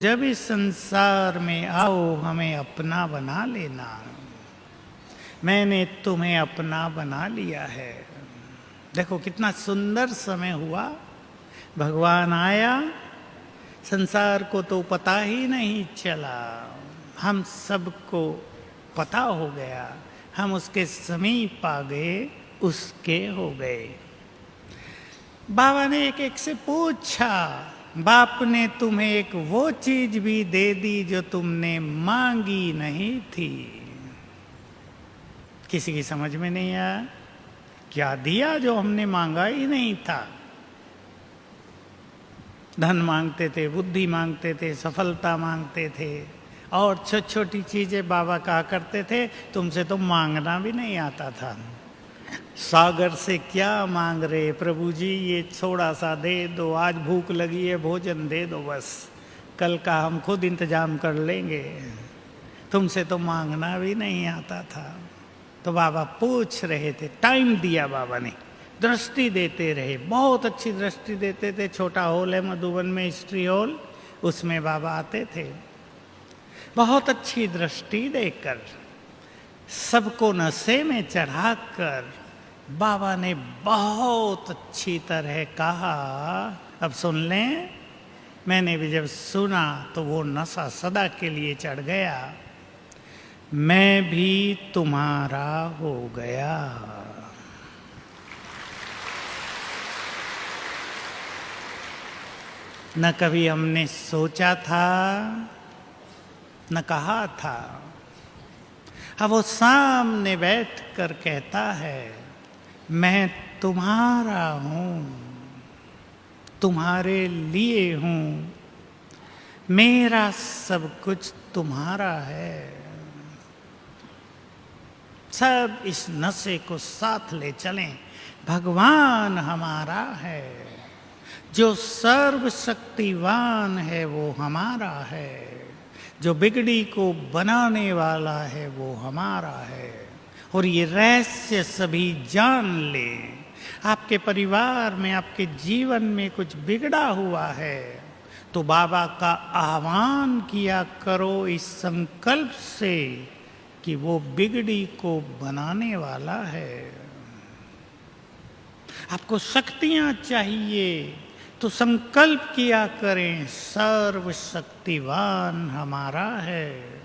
जब इस संसार में आओ हमें अपना बना लेना। मैंने तुम्हें अपना बना लिया है। देखो कितना सुंदर समय हुआ। भगवान आया, संसार को तो पता ही नहीं चला, हम सबको पता हो गया। हम उसके समीप आ गए, उसके हो गए। बाबा ने एक एक से पूछा, बाप ने तुम्हें एक वो चीज भी दे दी जो तुमने मांगी नहीं थी। किसी की समझ में नहीं आया क्या दिया जो हमने मांगा ही नहीं था। धन मांगते थे, बुद्धि मांगते थे, सफलता मांगते थे और छोटी छोटी चीजें बाबा कहा करते थे तुमसे तो मांगना भी नहीं आता था। सागर से क्या मांग रहे प्रभु जी, ये थोड़ा सा दे दो, आज भूख लगी है भोजन दे दो, बस कल का हम खुद इंतजाम कर लेंगे, तुमसे तो मांगना भी नहीं आता था। तो बाबा पूछ रहे थे, टाइम दिया बाबा ने, दृष्टि देते रहे, बहुत अच्छी दृष्टि देते थे। छोटा हॉल है मधुबन में, हिस्ट्री हॉल, उसमें बाबा आते थे। बहुत अच्छी दृष्टि देकर, सबको नशे में चढ़ाकर बाबा ने बहुत अच्छी तरह कहा। अब सुन लें, मैंने भी जब सुना तो वो नशा सदा के लिए चढ़ गया। मैं भी तुम्हारा हो गया। न कभी हमने सोचा था, न कहा था। अब वो सामने बैठ कर कहता है, मैं तुम्हारा हूं, तुम्हारे लिए हूं, मेरा सब कुछ तुम्हारा है। सब इस नशे को साथ ले चलें। भगवान हमारा है, जो सर्वशक्तिवान है वो हमारा है, जो बिगड़ी को बनाने वाला है वो हमारा है। और ये रहस्य सभी जान ले। आपके परिवार में, आपके जीवन में कुछ बिगड़ा हुआ है तो बाबा का आह्वान किया करो इस संकल्प से कि वो बिगड़ी को बनाने वाला है। आपको शक्तियां चाहिए तो संकल्प किया करें, सर्वशक्तिवान हमारा है।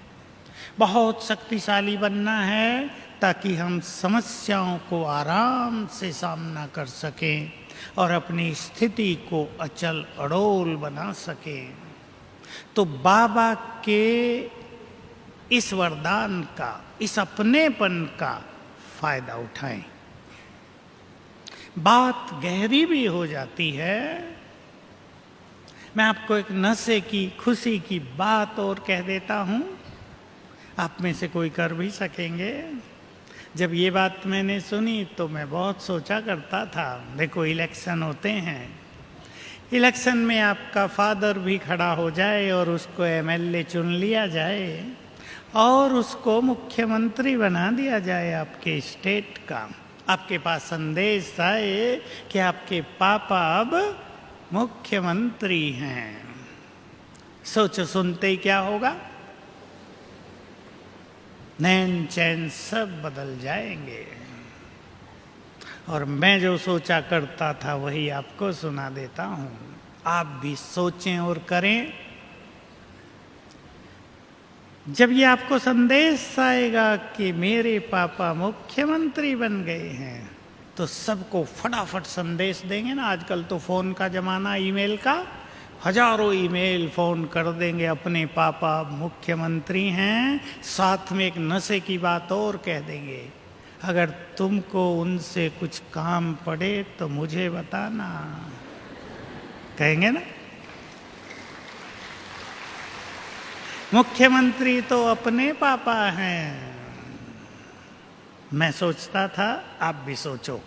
बहुत शक्तिशाली बनना है ताकि हम समस्याओं को आराम से सामना कर सकें और अपनी स्थिति को अचल अड़ोल बना सकें। तो बाबा के इस वरदान का, इस अपनेपन का फायदा उठाएं। बात गहरी भी हो जाती है। मैं आपको एक नशे की, खुशी की बात और कह देता हूं, आप में से कोई कर भी सकेंगे। जब ये बात मैंने सुनी तो मैं बहुत सोचा करता था। देखो इलेक्शन होते हैं, इलेक्शन में आपका फादर भी खड़ा हो जाए और उसको एमएलए चुन लिया जाए और उसको मुख्यमंत्री बना दिया जाए आपके स्टेट का। आपके पास संदेश आए कि आपके पापा अब मुख्यमंत्री हैं। सोचो सुनते ही क्या होगा। नैन चैन सब बदल जाएंगे। और मैं जो सोचा करता था वही आपको सुना देता हूं। आप भी सोचें और करें। जब ये आपको संदेश आएगा कि मेरे पापा मुख्यमंत्री बन गए हैं तो सबको फटाफट संदेश देंगे ना। आजकल तो फोन का जमाना, ईमेल का, हजारों ईमेल फोन कर देंगे, अपने पापा मुख्यमंत्री हैं। साथ में एक नशे की बात और कह देंगे, अगर तुमको उनसे कुछ काम पड़े तो मुझे बताना। कहेंगे ना। मुख्यमंत्री तो अपने पापा हैं। मैं सोचता था आप भी सोचो,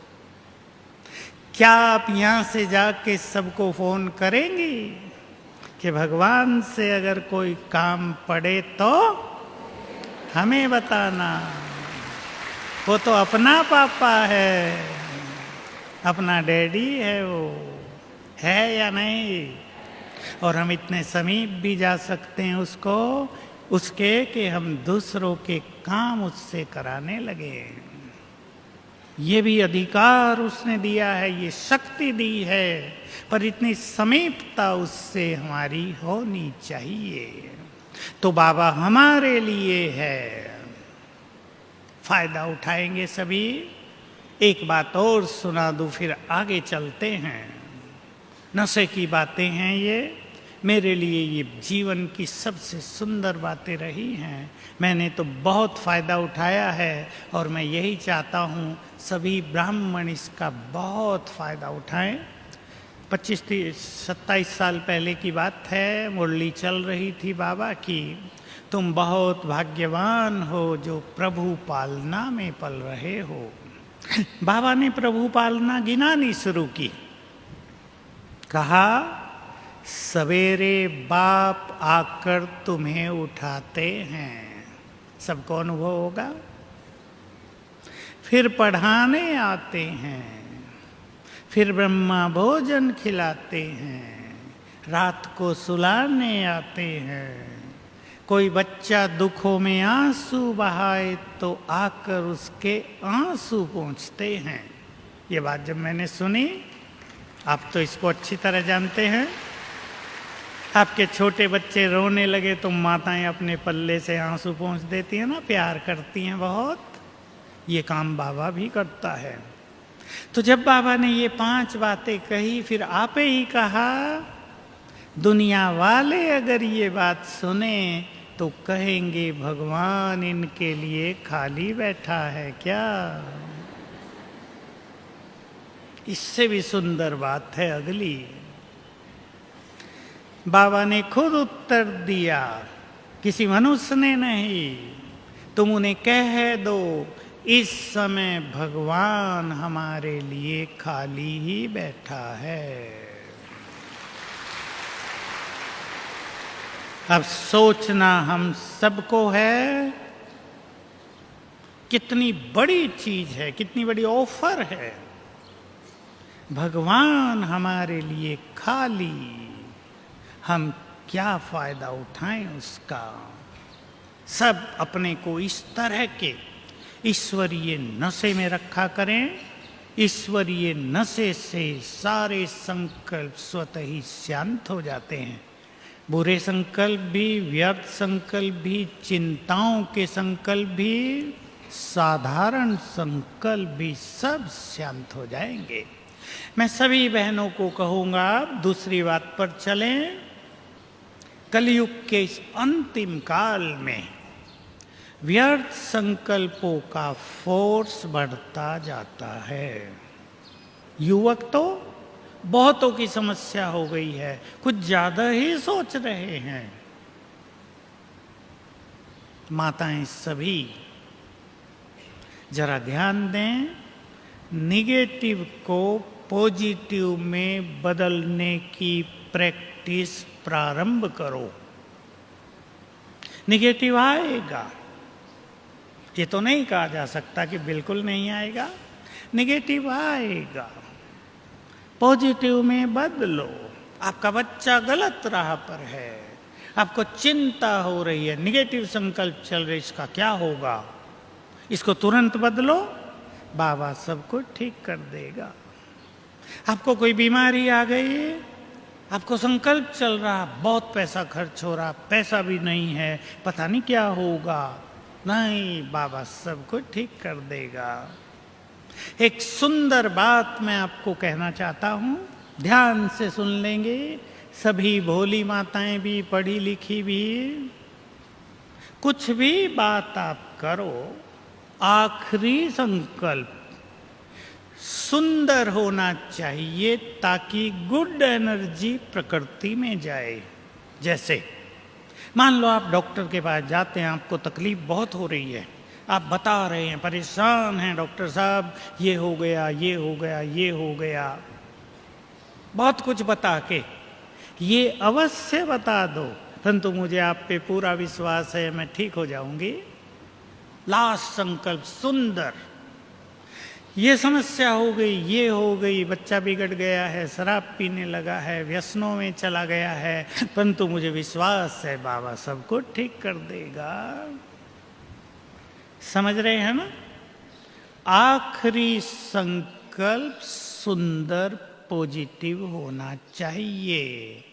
क्या आप यहां से जाके सबको फोन करेंगी कि भगवान से अगर कोई काम पड़े तो हमें बताना। वो तो अपना पापा है, अपना डैडी है, वो है या नहीं। और हम इतने समीप भी जा सकते हैं उसके कि हम दूसरों के काम उससे कराने लगे। ये भी अधिकार उसने दिया है, ये शक्ति दी है, पर इतनी समीपता उससे हमारी होनी चाहिए। तो बाबा हमारे लिए है, फायदा उठाएंगे सभी। एक बात और सुना दूं, फिर आगे चलते हैं। नशे की बातें हैं ये, मेरे लिए ये जीवन की सबसे सुंदर बातें रही हैं। मैंने तो बहुत फ़ायदा उठाया है और मैं यही चाहता हूँ सभी ब्राह्मण इसका बहुत फ़ायदा उठाएं। 25-27 साल पहले की बात है, मुरली चल रही थी बाबा की, तुम बहुत भाग्यवान हो जो प्रभु पालना में पल रहे हो। बाबा ने प्रभु पालना गिनानी शुरू की। कहा, सवेरे बाप आकर तुम्हें उठाते हैं, सबको अनुभव होगा। फिर पढ़ाने आते हैं, फिर ब्रह्मा भोजन खिलाते हैं, रात को सुलाने आते हैं। कोई बच्चा दुखों में आंसू बहाए तो आकर उसके आंसू पोंछते हैं। ये बात जब मैंने सुनी, आप तो इसको अच्छी तरह जानते हैं, आपके छोटे बच्चे रोने लगे तो माताएं अपने पल्ले से आंसू पोंछ देती हैं ना, प्यार करती हैं बहुत। ये काम बाबा भी करता है। तो जब बाबा ने ये 5 बातें कही, फिर आपे ही कहा, दुनिया वाले अगर ये बात सुने तो कहेंगे भगवान इनके लिए खाली बैठा है क्या। इससे भी सुंदर बात है अगली। बाबा ने खुद उत्तर दिया, किसी मनुष्य ने नहीं। तुम उन्हें कह दो, इस समय भगवान हमारे लिए खाली ही बैठा है। अब सोचना हम सबको है, कितनी बड़ी चीज है, कितनी बड़ी ऑफर है। भगवान हमारे लिए खाली, हम क्या फायदा उठाएं उसका। सब अपने को इस तरह के ईश्वरीय नशे में रखा करें। ईश्वरीय नशे से सारे संकल्प स्वतः ही शांत हो जाते हैं। बुरे संकल्प भी, व्यर्थ संकल्प भी, चिंताओं के संकल्प भी, साधारण संकल्प भी, सब शांत हो जाएंगे। मैं सभी बहनों को कहूँगा, दूसरी बात पर चलें। कलयुग के इस अंतिम काल में व्यर्थ संकल्पों का फोर्स बढ़ता जाता है। युवक तो बहुतों की समस्या हो गई है, कुछ ज्यादा ही सोच रहे हैं। माताएं सभी जरा ध्यान दें, निगेटिव को पॉजिटिव में बदलने की प्रैक्टिस प्रारंभ करो। निगेटिव आएगा, ये तो नहीं कहा जा सकता कि बिल्कुल नहीं आएगा, निगेटिव आएगा। पॉजिटिव में बदलो। आपका बच्चा गलत राह पर है, आपको चिंता हो रही है, निगेटिव संकल्प चल रहे, इसका क्या होगा, इसको तुरंत बदलो, बाबा सब कुछ ठीक कर देगा। आपको कोई बीमारी आ गई है, आपको संकल्प चल रहा, बहुत पैसा खर्च हो रहा, पैसा भी नहीं है, पता नहीं क्या होगा, नहीं, बाबा सब कुछ ठीक कर देगा। एक सुंदर बात मैं आपको कहना चाहता हूं, ध्यान से सुन लेंगे सभी भोली माताएं भी, पढ़ी लिखी भी। कुछ भी बात आप करो, आखिरी संकल्प सुंदर होना चाहिए ताकि गुड एनर्जी प्रकृति में जाए। जैसे मान लो आप डॉक्टर के पास जाते हैं, आपको तकलीफ बहुत हो रही है, आप बता रहे हैं, परेशान हैं, डॉक्टर साहब ये हो गया, ये हो गया, ये हो गया, बहुत कुछ बता के ये अवश्य बता दो, परंतु मुझे आप पे पूरा विश्वास है, मैं ठीक हो जाऊंगी। लास्ट संकल्प सुंदर, ये समस्या हो गई, ये हो गई, बच्चा बिगड़ गया है, शराब पीने लगा है, व्यसनों में चला गया है, परंतु मुझे विश्वास है बाबा सबको ठीक कर देगा। समझ रहे हैं ना? आखिरी संकल्प सुंदर पॉजिटिव होना चाहिए।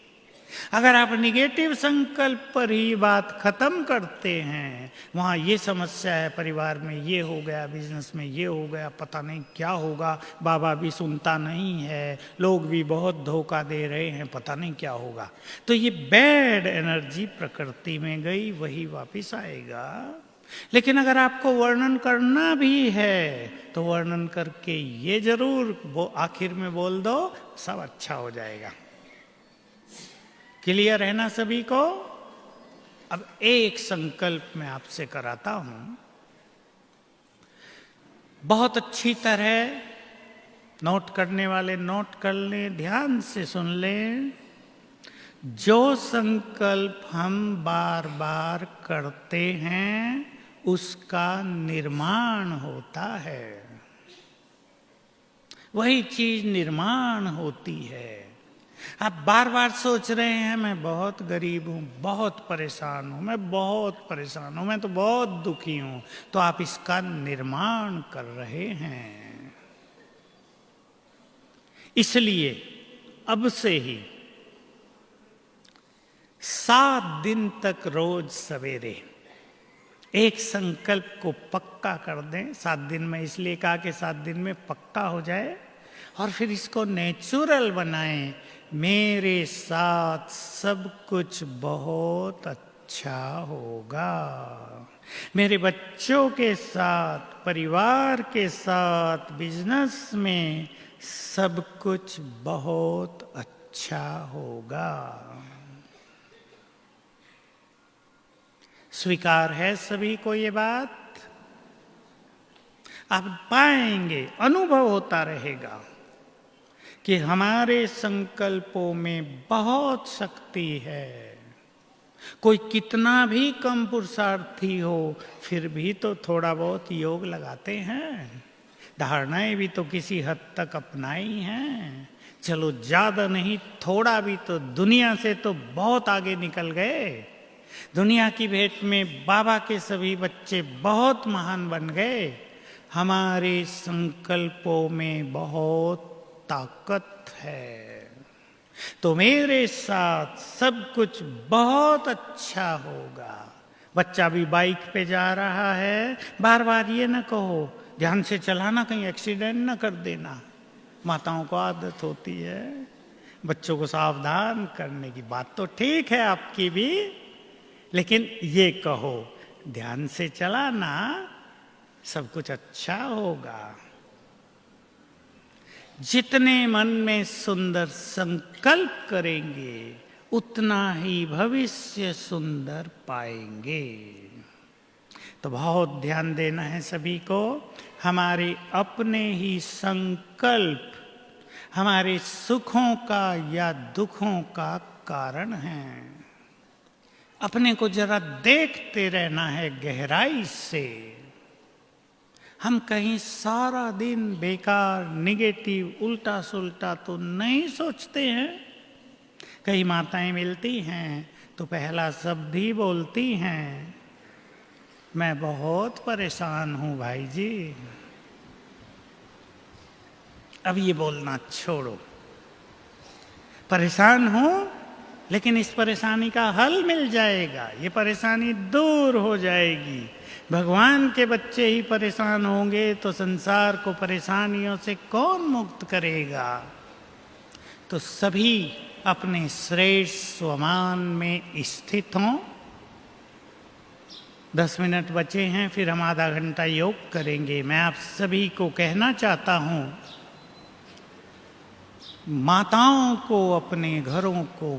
अगर आप निगेटिव संकल्प पर ही बात खत्म करते हैं, वहाँ ये समस्या है, परिवार में ये हो गया, बिजनेस में ये हो गया, पता नहीं क्या होगा, बाबा भी सुनता नहीं है, लोग भी बहुत धोखा दे रहे हैं, पता नहीं क्या होगा, तो ये बैड एनर्जी प्रकृति में गई, वही वापस आएगा। लेकिन अगर आपको वर्णन करना भी है तो वर्णन करके ये जरूर वो आखिर में बोल दो, सब अच्छा हो जाएगा। क्लियर है ना सभी को? अब एक संकल्प मैं आपसे कराता हूं, बहुत अच्छी तरह नोट करने वाले नोट कर लें, ध्यान से सुन लें। जो संकल्प हम बार बार करते हैं उसका निर्माण होता है, वही चीज निर्माण होती है। आप बार बार सोच रहे हैं मैं बहुत गरीब हूं, बहुत परेशान हूं, मैं बहुत परेशान हूं, मैं तो बहुत दुखी हूं, तो आप इसका निर्माण कर रहे हैं। इसलिए अब से ही 7 दिन तक रोज सवेरे एक संकल्प को पक्का कर दें। 7 दिन में इसलिए कहा कि 7 दिन में पक्का हो जाए, और फिर इसको नेचुरल बनाएं। मेरे साथ सब कुछ बहुत अच्छा होगा, मेरे बच्चों के साथ, परिवार के साथ, बिजनेस में सब कुछ बहुत अच्छा होगा। स्वीकार है सभी को ये बात? आप पाएंगे, अनुभव होता रहेगा कि हमारे संकल्पों में बहुत शक्ति है। कोई कितना भी कम पुरुषार्थी हो, फिर भी तो थोड़ा बहुत योग लगाते हैं, धारणाएं भी तो किसी हद तक अपनाई हैं। चलो ज्यादा नहीं, थोड़ा भी तो दुनिया से तो बहुत आगे निकल गए। दुनिया की भेंट में बाबा के सभी बच्चे बहुत महान बन गए। हमारे संकल्पों में बहुत ताकत है, तो मेरे साथ सब कुछ बहुत अच्छा होगा। बच्चा भी बाइक पे जा रहा है, बार बार ये ना कहो ध्यान से चलाना, कहीं एक्सीडेंट ना कर देना। माताओं को आदत होती है बच्चों को सावधान करने की। बात तो ठीक है आपकी भी, लेकिन ये कहो ध्यान से चलाना, सब कुछ अच्छा होगा। जितने मन में सुंदर संकल्प करेंगे उतना ही भविष्य सुंदर पाएंगे। तो बहुत ध्यान देना है सभी को। हमारे अपने ही संकल्प हमारे सुखों का या दुखों का कारण है। अपने को जरा देखते रहना है गहराई से। हम कहीं सारा दिन बेकार, निगेटिव, उल्टा सुल्टा तो नहीं सोचते हैं। कई माताएं मिलती हैं तो पहला शब्द ही बोलती हैं, मैं बहुत परेशान हूं भाई जी। अब ये बोलना छोड़ो। परेशान हूं, लेकिन इस परेशानी का हल मिल जाएगा, ये परेशानी दूर हो जाएगी। भगवान के बच्चे ही परेशान होंगे तो संसार को परेशानियों से कौन मुक्त करेगा। तो सभी अपने श्रेष्ठ स्वमान में स्थित हों। 10 मिनट बचे हैं, फिर हम आधा घंटा योग करेंगे। मैं आप सभी को कहना चाहता हूं, माताओं को अपने घरों को